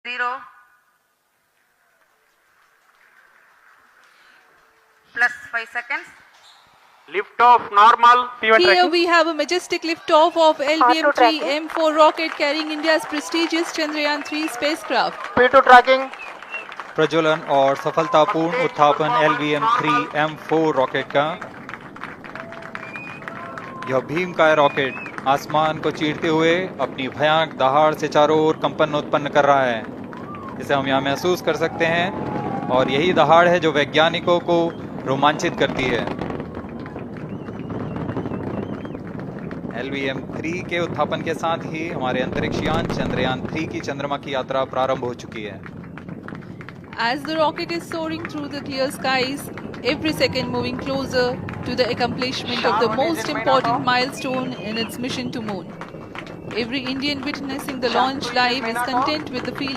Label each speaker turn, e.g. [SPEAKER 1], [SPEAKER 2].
[SPEAKER 1] 0 plus 5 seconds.
[SPEAKER 2] Lift off normal. P1
[SPEAKER 3] Here
[SPEAKER 2] tracking.
[SPEAKER 3] we have a majestic liftoff of LVM-3 M4 rocket carrying India's prestigious Chandrayaan-3 spacecraft.
[SPEAKER 2] P2 tracking.
[SPEAKER 4] प्रज्वलन और सफलतापूर्ण उत्थापन LVM-3 M4 rocket का। यह भीमकाय rocket आसमान को चीरते हुए अपनी भयानक दहाड़ से चारों ओर कंपन उत्पन्न कर रहा है। इसे हम यहाँ महसूस कर सकते हैं और यही दहाड़ है जो वैज्ञानिकों को रोमांचित करती है। LVM-3 के उत्थापन के साथ ही हमारे अंतरिक्ष यान चंद्रयान-3 की चंद्रमा की यात्रा प्रारंभ हो चुकी है।
[SPEAKER 3] As the rocket is soaring through the clear skies, every second moving closer to the accomplishment of the most important milestone in its mission to moon. Every Indian witnessing the launch live is content with the feeling